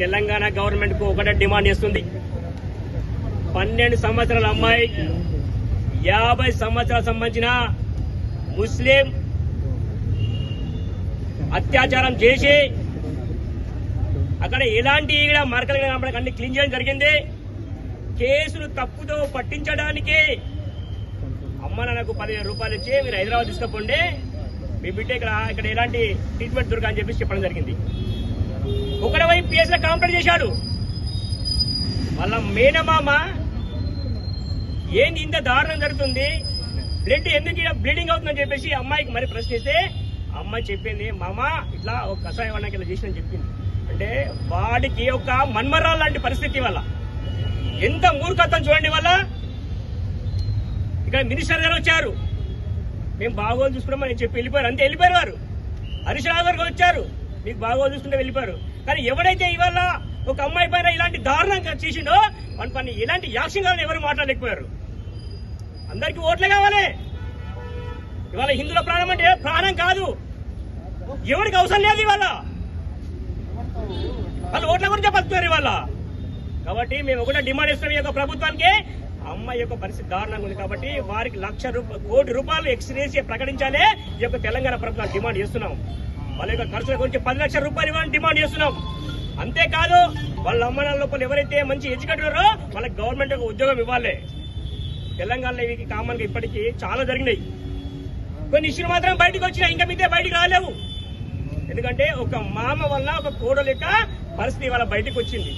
Telangana government కు ఒకటే demand చేస్తుంది. 12 సంవత్సరాల అమ్మాయి 50 సంవత్సరాలకు సంబంధించిన ముస్లిం అత్యాచారం చేసి అక్కడ ఎలాంటి మరకలు అన్ని క్లీన్ చేయడం జరిగింది. కేసులు తప్పుతో పట్టించడానికి అమ్మ నాకు 10,000 రూపాయలు ఇచ్చి మీరు హైదరాబాద్ తీసుకుపోండి, మీ బిడ్డ ఇక్కడ ఎలాంటి ట్రీట్మెంట్ దొరక అని చెప్పేసి చెప్పడం జరిగింది. ఒకటి వైపు పిఎస్లో కాంప్లైంట్ చేశాడు. వాళ్ళ మేనమామ ఏంది ఇంత దారుణం జరుగుతుంది, బ్లడ్ ఎందుకు బ్లీడింగ్ అవుతుందని చెప్పేసి అమ్మాయికి మరి ప్రశ్నిస్తే అమ్మాయి చెప్పింది, మామ ఇట్లా ఒక కషాయం అన్నకి ఇలా చేసిన చెప్పింది. అంటే వాడికి ఒక మన్మరాలు లాంటి పరిస్థితి వల్ల ఎంత మూర్ఖత్వం చూడండి. వల్ల ఇక్కడ మినిస్టర్ గారు వచ్చారు, మేము బాగోలు చూసుకున్నామని చెప్పి వెళ్ళిపోయారు, అంతే వెళ్ళిపోయారు. వారు హరీష్ రావు గారు వచ్చారు, మీకు బాగోలు చూసుకుంటే వెళ్ళిపోయారు. కానీ ఎవడైతే ఇవాళ ఒక అమ్మాయి పైన ఇలాంటి దారుణంగా చేసిండో మన పని ఇలాంటి యాక్షన్ కావాలని ఎవరు మాట్లాడలేకపోయారు. అందరికీ ఓట్లే కావాలి. ఇవాళ హిందువుల ప్రాణం అంటే ప్రాణం కాదు, ఎవరికి అవసరం లేదు. ఇవాళ వాళ్ళు ఓట్ల గురించి బతుకుతారు ఇవాళ. కాబట్టి మేము ఒకటే డిమాండ్ ఇస్తాం ఈ యొక్క ప్రభుత్వానికి. అమ్మాయి యొక్క పరిస్థితి దారుణంగా ఉంది కాబట్టి వారికి ₹1,00,000 కోటి రూపాయలు ఎక్స్గ్రేషియా ప్రకటించాలి ఈ యొక్క తెలంగాణ ప్రభుత్వం డిమాండ్ చేస్తున్నాం. వాళ్ళ యొక్క ఖర్చుల గురించి ₹10 లక్షల ఇవ్వాలని డిమాండ్ చేస్తున్నాం. అంతేకాదు వాళ్ళ అమ్మ నాన్న లోపల ఎవరైతే మంచి ఎడ్యుకేటరో వాళ్ళకి గవర్నమెంట్ ఒక ఉద్యోగం ఇవ్వాలి. తెలంగాణలో ఇవి కామన్ గా ఇప్పటికీ చాలా జరిగినాయి. కొన్ని ఇష్యూలు మాత్రం బయటకు వచ్చినాయి, ఇంకా మిగతా బయటకు రాలేవు. ఎందుకంటే ఒక మామ వల్ల ఒక కోడల యొక్క పరిస్థితి వాళ్ళ బయటకు వచ్చింది.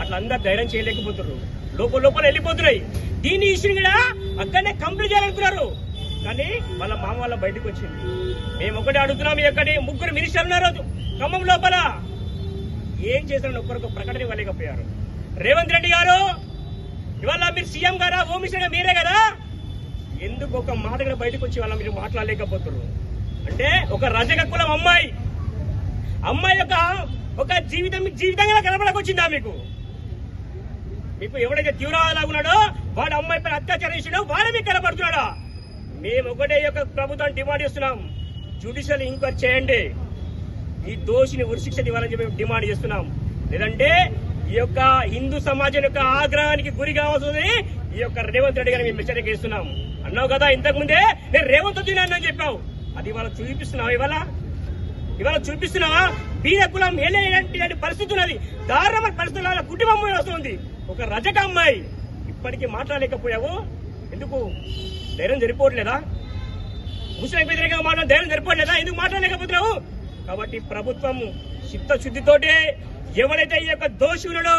అట్లా అందరు ధైర్యం చేయలేకపోతున్నారు, లోపల వెళ్ళిపోతున్నాయి. దీని ఇష్యూని కూడా అక్కడనే కంప్లీట్ చేయాలనుకున్నారు, కానీ వాళ్ళ మామ వల్ల బయటకు వచ్చింది. మేము ఒకటి అడుగుతున్నాం, ఎక్కడి 3 మినిస్టర్లు ఉన్నారు ఖమ్మం లోపల, ఏం చేశారని ఒక్కరికి ప్రకటన ఇవ్వలేకపోయారు. రేవంత్ రెడ్డి గారు ఇవాళ మీరు సీఎం గారా, హోమ్ మినిస్టర్ మీరే కదా, ఎందుకు ఒక మాట కూడా బయటకు వచ్చి వాళ్ళ మీరు మాట్లాడలేకపోతున్నారు? అంటే ఒక రజక కులం అమ్మాయి యొక్క ఒక జీవితంగా కనపడకొచ్చిందా మీకు? మీకు ఎవడైతే తీవ్రవాదిలాగా ఉన్నాడో వాడు అమ్మాయి పైన అత్యాచారం చేసినాడో వాడే మీకు కనపడుతున్నాడా? మేము ఒకటే యొక్క ప్రభుత్వాన్ని డిమాండ్ చేస్తున్నాం, జ్యుడిషియల్ ఎంక్వైరీ చేయండి, ఈ దోషిని ఉరిశిక్ష ఇవ్వాలని చెప్పి డిమాండ్ చేస్తున్నాం. లేదంటే ఈ యొక్క హిందూ సమాజం యొక్క ఆగ్రహానికి గురి కావాల్సింది ఈ యొక్క రేవంత్ రెడ్డి గారిని మేము హెచ్చరిక ఇస్తున్నాం. అన్నావు కదా ఇంతకు ముందే నేను రేవంత్ తిన్నానని చెప్పావు, అది ఇవాళ చూపిస్తున్నావా? ఇవాళ చూపిస్తున్నావా? బీద కులం ఇలాంటి పరిస్థితి ఉన్నది, దారుణమైన పరిస్థితుల్లో కుటుంబం వస్తుంది. ఒక రజక అమ్మాయి ఇప్పటికీ మాట్లాడలేకపోయావు, ఎందుకు ధైర్యం సరిపోవట్లేదా? ముస్లిం వ్యతిరేకంగా మాట్లాడే ధైర్యం సరిపోవట్లేదా? ఎందుకు మాట్లాడలేకపోతున్నావు? కాబట్టి ప్రభుత్వం చిత్తశుద్ధితోటి ఎవరైతే ఈ యొక్క దోషి ఉన్నాడో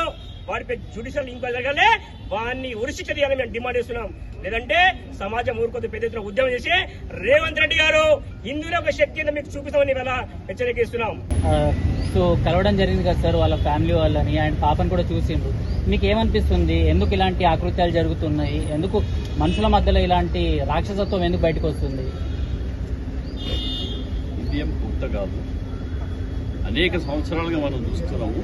వాడిపై జ్యుడిషియల్ ఎంక్వైరీ జరగాలి, వాడిని ఉరిశిక్ష తీయాలని మేము డిమాండ్ చేస్తున్నాం. లేదంటే సమాజం ఊరుకోదు పెద్ద ఎత్తున ఉద్యమం చేసి రేవంత్ రెడ్డి గారు హిందువుల యొక్క శక్తిని మీకు చూపిస్తామని ఇలా హెచ్చరిక ఇస్తున్నాం. సో కలవడం జరిగింది కదా సార్ వాళ్ళ ఫ్యామిలీ వాళ్ళని, ఆయన పాపను కూడా చూసిండ్రు. మీకు ఏమనిపిస్తుంది? ఎందుకు ఇలాంటి ఆకృత్యాలు జరుగుతున్నాయి? ఎందుకు మనుషుల మధ్యలో ఇలాంటి రాక్షసత్వం ఎందుకు బయటకు వస్తుంది? ఇది ఏం కొత్త కాదు, అనేక సంవత్సరాలుగా మనం చూస్తున్నాము.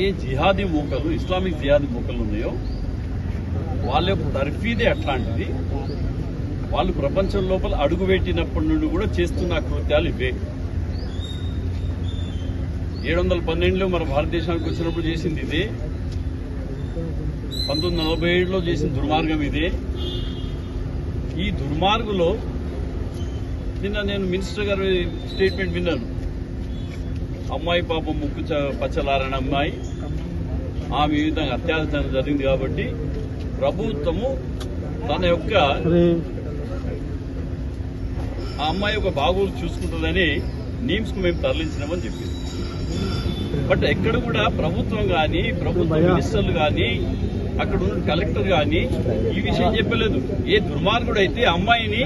ఏ జిహాదీ మూకలు, ఇస్లామిక్ జిహాదీ మూకలు ఉన్నాయో వాళ్ళ యొక్క తర్ఫీదే అట్లాంటిది. వాళ్ళు ప్రపంచం లోపల అడుగుపెట్టినప్పటి నుండి కూడా చేస్తున్న కృత్యాలు ఇవే. 712లో మన భారతదేశానికి వచ్చినప్పుడు చేసింది ఇదే, 1947లో చేసిన దుర్మార్గం ఇదే. ఈ దుర్మార్గులో నిన్న నేను మినిస్టర్ గారి స్టేట్మెంట్ విన్నాను. అమ్మాయి పాపం ముక్కు పచ్చలారని అమ్మాయి, ఆమె ఈ విధంగా అత్యాచారం జరిగింది కాబట్టి ప్రభుత్వము తన యొక్క ఆ అమ్మాయి యొక్క బాగోలు చూసుకుంటుందని నీమ్స్ కు మేము తరలించినామని చెప్పింది. బట్ ఎక్కడ కూడా ప్రభుత్వం కానీ, ప్రభుత్వ మినిస్టర్లు కానీ, అక్కడ ఉన్న కలెక్టర్ కానీ ఈ విషయం చెప్పలేదు. ఏ దుర్మార్గుడు అయితే అమ్మాయిని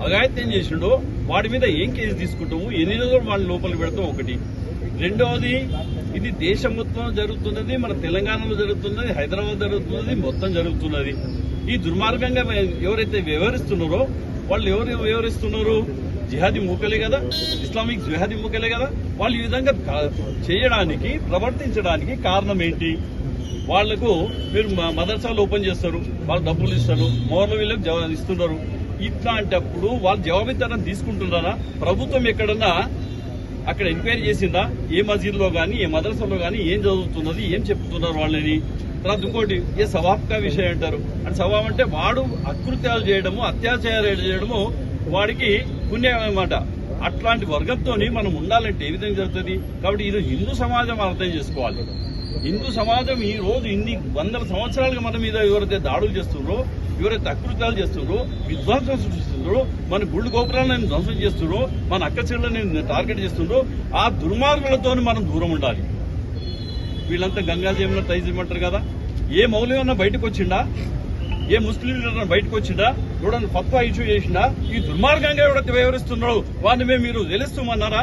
అఘాయిత్యం చేసిండో వాడి మీద ఏం కేసు తీసుకుంటాము, ఎన్ని రోజులు వాళ్ళని లోపలికి పెడతాం ఒకటి. రెండవది, ఇది దేశం మొత్తం జరుగుతున్నది, మన తెలంగాణలో జరుగుతున్నది, హైదరాబాద్ జరుగుతున్నది, మొత్తం జరుగుతున్నది. ఈ దుర్మార్గంగా ఎవరైతే వ్యవహరిస్తున్నారో వాళ్ళు ఎవరు వ్యవహరిస్తున్నారు? జిహాదీ మూకలే కదా, ఇస్లామిక్ జిహాదీ మూకలే కదా. వాళ్ళు ఈ విధంగా చేయడానికి, ప్రవర్తించడానికి కారణం ఏంటి? వాళ్లకు మీరు మదర్సాలు ఓపెన్ చేస్తారు, వాళ్ళు డబ్బులు ఇస్తారు, మోర్ల వీళ్ళకి ఇస్తున్నారు. ఇట్లాంటప్పుడు వాళ్ళు జవాబుదారం తీసుకుంటున్నారా? ప్రభుత్వం ఎక్కడన్నా అక్కడ ఎంక్వైరీ చేసిందా ఏ మసీదులో గానీ ఏ మదరసాలో గానీ ఏం చదువుతున్నది ఏం చెప్తున్నారు వాళ్ళని. తర్వాత ఇంకోటి ఏ సవాబ్కా విషయం అంటారు. అంటే సవాబ్ అంటే వాడు అకృత్యాలు చేయడము అత్యాచారాలు చేయడము వాడికి పుణ్యం అన్నమాట. అట్లాంటి వర్గంతో మనం ఉండాలంటే ఏ విధంగా జరుగుతుంది. కాబట్టి ఇది హిందూ సమాజం అర్థం చేసుకోవాలి. హిందూ సమాజం ఈ రోజు ఇన్ని వందల సంవత్సరాలుగా మన మీద ఎవరైతే దాడులు చేస్తున్నారో, ఎవరైతే అకృత్యాలు చేస్తున్నారో, విధ్వంసం సృష్టిస్తున్నారో, మన గుళ్ళు గోపురాలను ధ్వంసం చేస్తున్నారో, మన అక్క చెల్లెల్ని టార్గెట్ చేస్తున్నారో, ఆ దుర్మార్గులతో మనం దూరం ఉండాలి. వీళ్ళంతా గంగా జమున తైజమంటారు కదా. ఏ మౌల్యం అన్నా బయటకు వచ్చిండా, ఏ ముస్లిం లీడర్ బయటకు వచ్చిండా, ఎవడన్నా ఫత్వా ఇష్యూ చేసిండా, ఈ దుర్మార్గంగా ఎవరైతే వ్యవహరిస్తున్నారో వాడిని మేము మీరు తెలుస్తామన్నారా?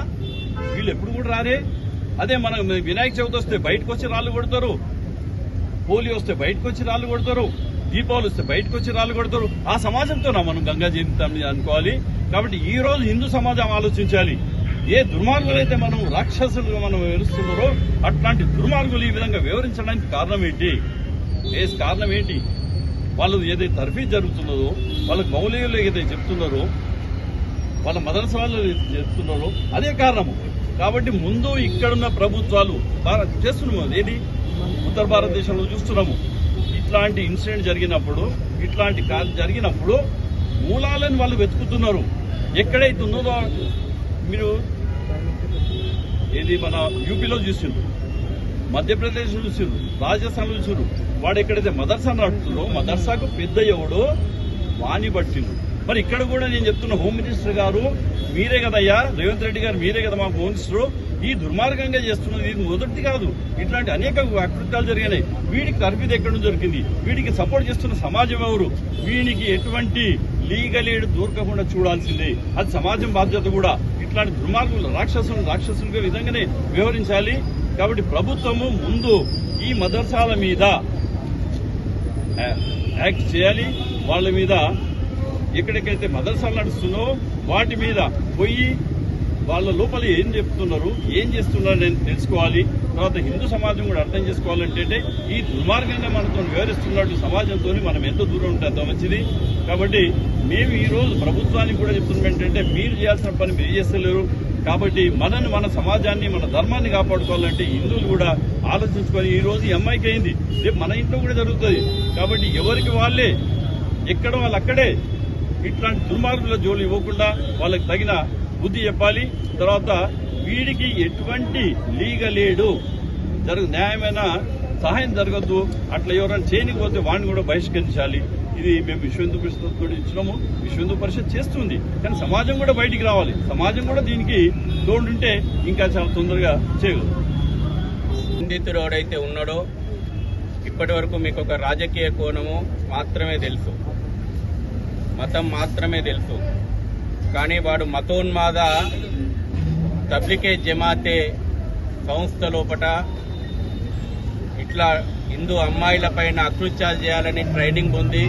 వీళ్ళు ఎప్పుడు కూడా రారే. అదే మన వినాయక చవితి వస్తే బయటకు వచ్చి రాళ్ళు కొడతారు, హోలీ వస్తే బయటకు వచ్చి రాళ్ళు కొడతారు, దీపావళి వస్తే బయటకు వచ్చి రాళ్ళు కొడతారు. ఆ సమాజంతోనా మనం గంగా జయంతి అనుకోవాలి. కాబట్టి ఈ రోజు హిందూ సమాజం ఆలోచించాలి. ఏ దుర్మార్గులైతే మనం రాక్షసులుగా మనం వివరిస్తున్నారో అట్లాంటి దుర్మార్గులు ఈ విధంగా వివరించడానికి కారణం ఏంటి? కారణం ఏంటి? వాళ్ళు ఏదైతే తర్ఫీజ్ జరుగుతున్నదో, వాళ్ళకి మౌలికలు ఏదైతే చెప్తున్నారో, వాళ్ళ మదరసాలు చెప్తున్నారో అదే కారణము. కాబట్టి ముందు ఇక్కడున్న ప్రభుత్వాలు చేస్తున్నాము. ఏది ఉత్తర భారతదేశంలో చూస్తున్నాము. ఇట్లాంటి ఇన్సిడెంట్ జరిగినప్పుడు మూలాలను వాళ్ళు వెతుకుతున్నారు. ఎక్కడైతే ఉన్నదో మీరు ఏది మన యూపీలో చూసిండ్రు, మధ్యప్రదేశ్లో చూసిండ్రు, రాజస్థాన్లో చూసిండ్రు. వాడు ఎక్కడైతే మదర్సా నడుతుందో మదర్సాకు పెద్ద ఎవడో వాణి పట్టిండు. మరి ఇక్కడ కూడా నేను చెప్తున్న హోమ్ మినిస్టర్ గారు మీరే కదయ్యా, రేవంత్ రెడ్డి గారు మీరే కదా మా హోమ్ మినిస్టర్. ఈ దుర్మార్గంగా చేస్తున్నది ఇది మొదటి కాదు. ఇట్లాంటి అనేక అకృత్యాలు జరిగినాయి. వీడికి తర్ఫీదు ఎక్కడి నుంచి దొరికింది? వీడికి సపోర్ట్ చేస్తున్న సమాజం ఎవరు? వీనికి ఎటువంటి లీగల్ ఎయిడ్ దొరకకుండా చూడాల్సిందే. అది సమాజం బాధ్యత కూడా. ఇట్లాంటి దుర్మార్గులు రాక్షసులుగా విధంగానే వ్యవహరించాలి. కాబట్టి ప్రభుత్వము ముందు ఈ మదర్సాల మీద యాక్ట్ చేయాలి. వాళ్ళ మీద ఎక్కడికైతే మదర్సాలు నడుస్తుందో వాటి మీద పోయి వాళ్ళ లోపల ఏం చెప్తున్నారు, ఏం చేస్తున్నారు నేను తెలుసుకోవాలి. తర్వాత హిందూ సమాజం కూడా అర్థం చేసుకోవాలంటే ఈ దుర్మార్గంగా మనతో వ్యవహరిస్తున్నట్టు సమాజంతో మనం ఎంత దూరం ఉంటే అంత మంచిది. కాబట్టి మేము ఈ రోజు ప్రభుత్వానికి కూడా చెప్తున్నాం ఏంటంటే మీరు చేయాల్సిన పని మీరు చేస్తలేరు. కాబట్టి మన సమాజాన్ని మన ధర్మాన్ని కాపాడుకోవాలంటే హిందువులు కూడా ఆలోచించుకొని ఈ రోజు ఈ అమ్మాయికి అయింది, రేపు మన ఇంట్లో కూడా జరుగుతుంది. కాబట్టి ఎవరికి వాళ్ళే ఎక్కడ వాళ్ళు అక్కడే ఇట్లాంటి దుర్మార్గుల జోలు ఇవ్వకుండా వాళ్ళకి తగిన బుద్ధి చెప్పాలి. తర్వాత వీడికి ఎటువంటి లీగల్ ఎయిడ్ న్యాయమైన సహాయం జరగద్దు. అట్లా ఎవరైనా చేయకపోతే వాడిని కూడా బహిష్కరించాలి. ఇది మేము విశ్వ హిందూ పరిషత్ కూడా ఇచ్చినాము. విశ్వ హిందూ పరిషత్ చేస్తుంది. కానీ సమాజం కూడా బయటికి రావాలి. సమాజం కూడా దీనికి తోడుంటే ఇంకా చాలా తొందరగా చేయగలరు. నిందితుడు ఎవడైతే ఉన్నాడో ఇప్పటి వరకు మీకు ఒక రాజకీయ కోణము మాత్రమే తెలుసు, మతం మాత్రమే తెలుసు. కానీ వాడు మతోన్మాద తబ్లిగే జమాతే సంస్థ లోపట ఇట్లా హిందూ అమ్మాయిల పైన అకృత్యాలు చేయాలని ట్రైనింగ్ పొంది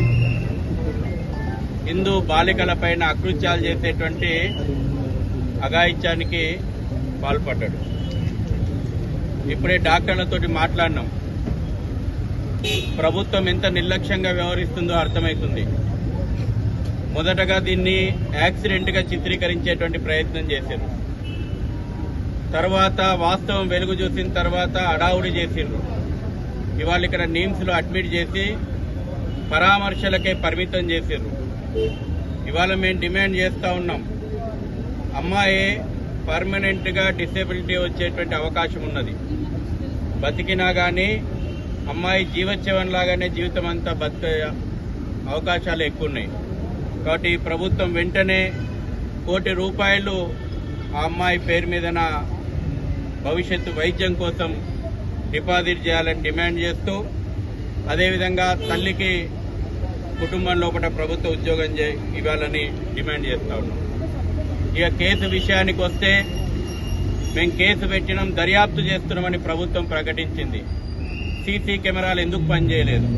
హిందూ బాలికల పైన అకృత్యాలు చేసేటువంటి అఘాయిత్యానికి పాల్పడ్డాడు. ఇప్పుడే డాక్టర్లతోటి మాట్లాడినాం. ప్రభుత్వం ఎంత నిర్లక్ష్యంగా వ్యవహరిస్తుందో అర్థమవుతుంది. మొదటగా దీన్ని యాక్సిడెంట్ గా చిత్రీకరించేటువంటి ప్రయత్నం చేశారు. తర్వాత వాస్తవం వెలుగు చూసిన తర్వాత అడావుడి చేసిండ్రు. ఇవాళ ఇక్కడ నీమ్స్ లో అడ్మిట్ చేసి పరామర్శలకే పరిమితం చేశారు. ఇవాళ మేము డిమాండ్ చేస్తా ఉన్నాం, అమ్మాయి పర్మనెంట్ గా డిసేబిలిటీ వచ్చేటువంటి అవకాశం ఉన్నది. బతికినా గానీ అమ్మాయి జీవోత్సవం లాగానే జీవితం అంతా బతికే అవకాశాలు ఎక్కువ ఉన్నాయి. కాబట్టి ప్రభుత్వం వెంటనే ₹1 కోటి ఆ అమ్మాయి పేరు మీదన భవిష్యత్తు వైద్యం కోసం డిపాజిట్ చేయాలని డిమాండ్ చేస్తూ, అదేవిధంగా తల్లికి కుటుంబం లోపల ప్రభుత్వ ఉద్యోగం ఇవ్వాలని డిమాండ్ చేస్తా ఉన్నాం. ఇక కేసు విషయానికి వస్తే మేము కేసు పెట్టినాం, దర్యాప్తు చేస్తున్నామని ప్రభుత్వం ప్రకటించింది. సీసీ కెమెరాలు ఎందుకు పనిచేయలేదు?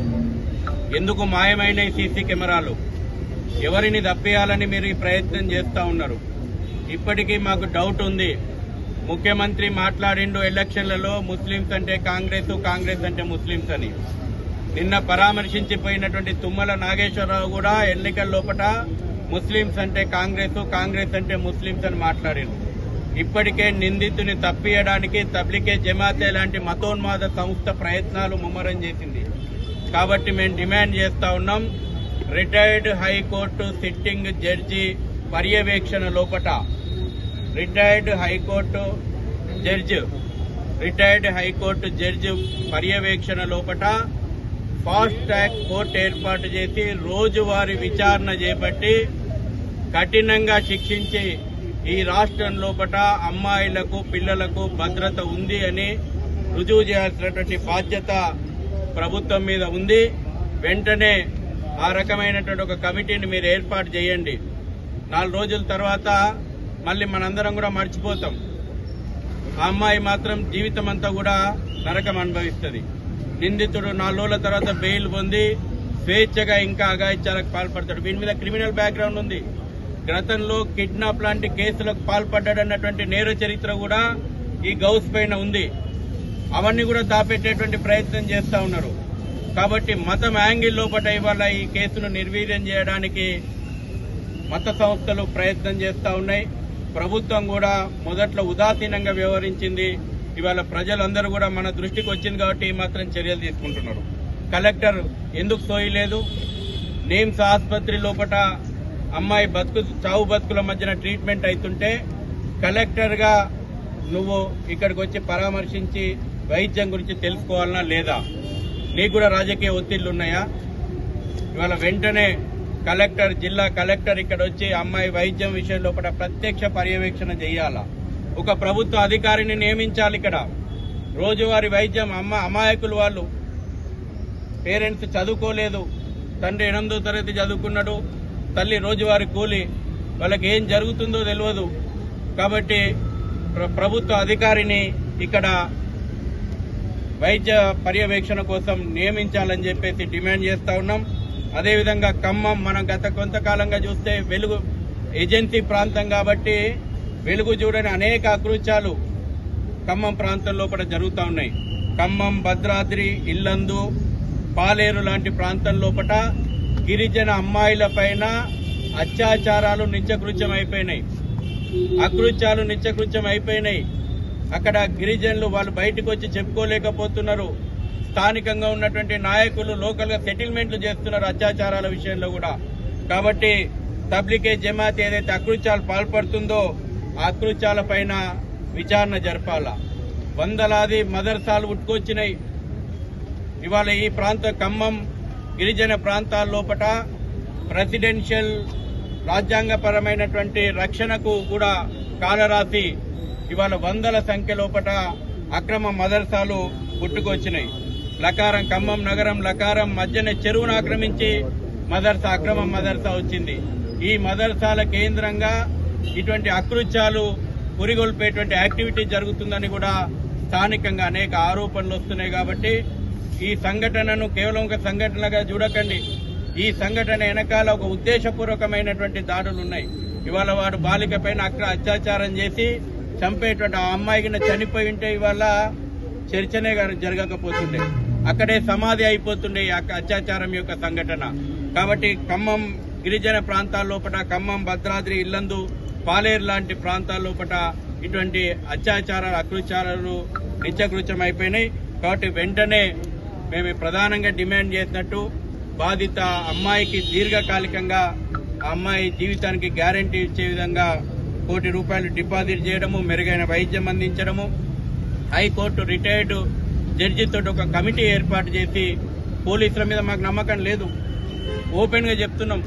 ఎందుకు మాయమైనాయి సీసీ కెమెరాలు? ఎవరిని తప్పేయాలని మీరు ఈ ప్రయత్నం చేస్తా ఉన్నారు? ఇప్పటికీ మాకు డౌట్ ఉంది. ముఖ్యమంత్రి మాట్లాడిండు ఎలక్షన్లలో ముస్లింస్ అంటే కాంగ్రెస్, కాంగ్రెస్ అంటే ముస్లింస్ అని. నిన్న పరామర్శించిపోయినటువంటి తుమ్మల నాగేశ్వరరావు కూడా ఎన్నికల లోపల ముస్లింస్ అంటే కాంగ్రెస్, కాంగ్రెస్ అంటే ముస్లింస్ అని మాట్లాడిండు. ఇప్పటికే నిందితుని తప్పియడానికి తబ్లిగే జమాతే లాంటి మతోన్మాద సంస్థ ప్రయత్నాలు ముమ్మరం చేసింది. కాబట్టి మేము డిమాండ్ చేస్తా ఉన్నాం, రిటైర్డ్ హైకోర్టు సిట్టింగ్ జడ్జి పర్యవేక్షణ లోపట రిటైర్డ్ హైకోర్టు జడ్జి పర్యవేక్షణ లోపట ఫాస్ట్ ట్రాక్ కోర్టు ఏర్పాటు చేసి రోజువారీ విచారణ చేపట్టి కఠినంగా శిక్షించి ఈ రాష్ట్రం లోపట అమ్మాయిలకు పిల్లలకు భద్రత ఉంది అని రుజువు చేయాల్సినటువంటి బాధ్యత ప్రభుత్వం మీద ఉంది. వెంటనే ఆ రకమైనటువంటి ఒక కమిటీని మీరు ఏర్పాటు చేయండి. 4 రోజుల తర్వాత మళ్ళీ మనందరం కూడా మర్చిపోతాం. ఆ అమ్మాయి మాత్రం జీవితం అంతా కూడా నరకం అనుభవిస్తుంది. నిందితుడు 4 రోజుల తర్వాత బెయిల్ పొంది స్వేచ్ఛగా ఇంకా అఘాయిత్యాలకు పాల్పడతాడు. వీని మీద క్రిమినల్ బ్యాక్గ్రౌండ్ ఉంది. గతంలో కిడ్నాప్ లాంటి కేసులకు పాల్పడ్డాడన్నటువంటి నేర చరిత్ర కూడా ఈ గౌస్ పైన ఉంది. అవన్నీ కూడా దాపెట్టేటువంటి ప్రయత్నం చేస్తా ఉన్నారు. కాబట్టి మతం యాంగిల్ లోపల ఇవాళ ఈ కేసును నిర్వీర్యం చేయడానికి మత సంస్థలు ప్రయత్నం చేస్తా ఉన్నాయి. ప్రభుత్వం కూడా మొదట్లో ఉదాసీనంగా వ్యవహరించింది. ఇవాళ ప్రజలందరూ కూడా మన దృష్టికి వచ్చింది కాబట్టి ఈ మాత్రం చర్యలు తీసుకుంటున్నారు. కలెక్టర్ ఎందుకు సోయలేదు? నిమ్స్ ఆసుపత్రి లోపల అమ్మాయి చావు బతుకుల మధ్యన ట్రీట్మెంట్ అవుతుంటే కలెక్టర్గా నువ్వు ఇక్కడికి వచ్చి పరామర్శించి వైద్యం గురించి తెలుసుకోవాలన్నా లేదా? నీకు కూడా రాజకీయ ఒత్తిళ్లు ఉన్నాయా? ఇవాళ వెంటనే జిల్లా కలెక్టర్ ఇక్కడ వచ్చి అమ్మాయి వైద్యం విషయం లోపల ప్రత్యక్ష పర్యవేక్షణ చేయాలా? ఒక ప్రభుత్వ అధికారిని నియమించాలి. ఇక్కడ రోజువారీ వైద్యం అమాయకులు వాళ్ళు పేరెంట్స్ చదువుకోలేదు, తండ్రి 8వ తరగతి చదువుకున్నాడు, తల్లి రోజువారీ కూలి, వాళ్ళకి ఏం జరుగుతుందో తెలియదు. కాబట్టి ప్రభుత్వ అధికారిని ఇక్కడ వైద్య పర్యవేక్షణ కోసం నియమించాలని చెప్పేసి డిమాండ్ చేస్తా ఉన్నాం. అదేవిధంగా ఖమ్మం మనం గత కొంతకాలంగా చూస్తే వెలుగు ఏజెన్సీ ప్రాంతం కాబట్టి వెలుగు చూడని అనేక అకృత్యాలు ఖమ్మం ప్రాంతం లోపల జరుగుతూ ఉన్నాయి. ఖమ్మం, భద్రాద్రి, ఇల్లందు, పాలేరు లాంటి ప్రాంతం లోపల గిరిజన అమ్మాయిల పైన అత్యాచారాలు నిత్యకృత్యం అయిపోయినాయి. అక్కడ గిరిజనులు వాళ్ళు బయటకు వచ్చి చెప్పుకోలేకపోతున్నారు. స్థానికంగా ఉన్నటువంటి నాయకులు లోకల్ గా సెటిల్మెంట్లు చేస్తున్నారు అత్యాచారాల విషయంలో కూడా. కాబట్టి తబ్లిగే జమాత్ ఏదైతే అకృత్యాలు పాల్పడుతుందో ఆ అకృత్యాల పైన విచారణ జరపాలా. వందలాది మదర్సాలు ఉట్టుకొచ్చినాయి. ఇవాళ ఈ ఖమ్మం గిరిజన ప్రాంతాల లోపల ప్రెసిడెన్షియల్ రాజ్యాంగపరమైనటువంటి రక్షణకు కూడా కాలరాసి ఇవాళ వందల సంఖ్య లోపల అక్రమ మదర్సాలు పుట్టుకొచ్చినాయి. ఖమ్మం నగరం లకారం మధ్యన చెరువును ఆక్రమించి అక్రమ మదర్సా వచ్చింది. ఈ మదర్సాల కేంద్రంగా ఇటువంటి అకృత్యాలు పురిగొల్పేటువంటి యాక్టివిటీ జరుగుతుందని కూడా స్థానికంగా అనేక ఆరోపణలు వస్తున్నాయి. కాబట్టి ఈ సంఘటనను కేవలం ఒక సంఘటనగా చూడకండి. ఈ సంఘటన వెనకాల ఒక ఉద్దేశపూర్వకమైనటువంటి దాడులు ఉన్నాయి. ఇవాళ వాడు బాలిక పైన అత్యాచారం చేసి చంపేటువంటి ఆ అమ్మాయికి చనిపోయి ఉంటే ఇవాళ చర్చనే జరగకపోతుండే, అక్కడే సమాధి అయిపోతుండే ఈ అత్యాచారం యొక్క సంఘటన. కాబట్టి ఖమ్మం గిరిజన ప్రాంతాల లోపల ఖమ్మం, భద్రాద్రి, ఇల్లందు, పాలేరు లాంటి ప్రాంతాల లోపల ఇటువంటి అత్యాచారాలు అకృత్యాలు నిత్యకృత్యం అయిపోయినాయి. కాబట్టి వెంటనే మేము ప్రధానంగా డిమాండ్ చేసినట్టు బాధిత అమ్మాయికి దీర్ఘకాలికంగా ఆ అమ్మాయి జీవితానికి గ్యారంటీ ఇచ్చే విధంగా ₹1 కోటి డిపాజిట్ చేయడము, మెరుగైన వైద్యం అందించడము, హైకోర్టు రిటైర్డ్ జడ్జితో ఒక కమిటీ ఏర్పాటు చేసి, పోలీసుల మీద మాకు నమ్మకం లేదు, ఓపెన్ గా చెప్తున్నాం.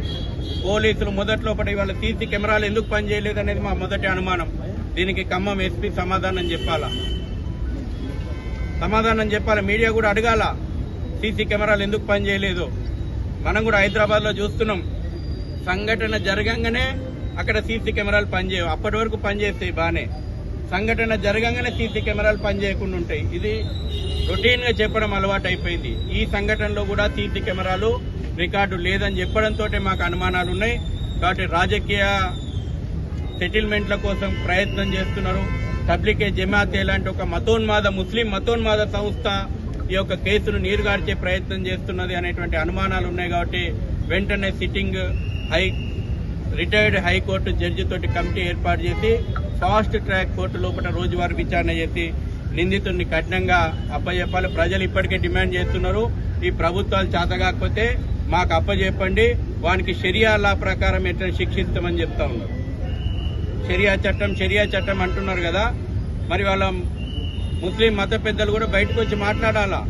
పోలీసులు మొదట్లో ఇవాళ సీసీ కెమెరాలు ఎందుకు పనిచేయలేదు అనేది మా మొదటి అనుమానం. దీనికి ఖమ్మం ఎస్పీ సమాధానం చెప్పాలా, మీడియా కూడా అడగాల సీసీ కెమెరాలు ఎందుకు పనిచేయలేదు. మనం కూడా హైదరాబాద్ లో చూస్తున్నాం, సంఘటన జరగంగానే అక్కడ సీసీ కెమెరాలు పనిచేయవు. అప్పటి వరకు పనిచేస్తాయి బానే, సంఘటన జరగంగానే సీసీ కెమెరాలు పనిచేయకుండా ఉంటాయి. ఇది రొటీన్ గా చెప్పడం అలవాటు అయిపోయింది. ఈ సంఘటనలో కూడా సీసీ కెమెరాలు రికార్డు లేదని చెప్పడంతో మాకు అనుమానాలు ఉన్నాయి. కాబట్టి రాజకీయ సెటిల్మెంట్ల కోసం ప్రయత్నం చేస్తున్నారు. తబ్లిగే జమాత్ లాంటి ఒక ముస్లిం మతోన్మాద సంస్థ ఈ యొక్క కేసును నీరుగార్చే ప్రయత్నం చేస్తున్నది అనేటువంటి అనుమానాలు ఉన్నాయి. కాబట్టి వెంటనే సిట్టింగ్ రిటైర్డ్ హైకోర్టు జడ్జితోటి కమిటీ ఏర్పాటు చేసి ఫాస్ట్ ట్రాక్ కోర్టు లోపల రోజువారీ విచారణ చేసి నిందితుడిని కఠినంగా అప్పచెప్పాలి. ప్రజలు ఇప్పటికే డిమాండ్ చేస్తున్నారు. ఈ ప్రభుత్వాలు చేతగాకపోతే మాకు అప్పచెప్పండి, వానికి షరియా లా ప్రకారం ఎట్లా శిక్షిస్తామని చెప్తా ఉన్నారు. షరియా చట్టం అంటున్నారు కదా, మరి వాళ్ళ ముస్లిం మత పెద్దలు కూడా బయటకు వచ్చి మాట్లాడాలా.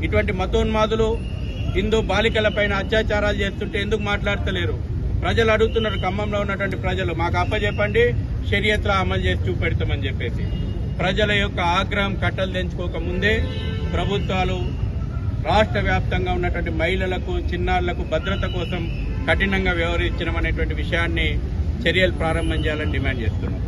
ఇటువంటి మతోన్మాదులు హిందూ బాలికల పైన అత్యాచారాలు చేస్తుంటే ఎందుకు మాట్లాడతలేరు? ప్రజలు అడుగుతున్నారు, ఖమ్మంలో ఉన్నటువంటి ప్రజలు, మాకు అప్పచెప్పండి, షరియత్లో అమలు చేసి చూపెడతామని చెప్పేసి. ప్రజల యొక్క ఆగ్రహం కట్టలు తెంచుకోక ముందే ప్రభుత్వాలు రాష్ట్ర వ్యాప్తంగా ఉన్నటువంటి మహిళలకు, చిన్నారులకు భద్రత కోసం కఠినంగా వ్యవహరించడం అనేటువంటి విషయాన్ని చర్యలు ప్రారంభం చేయాలని డిమాండ్ చేస్తున్నాం.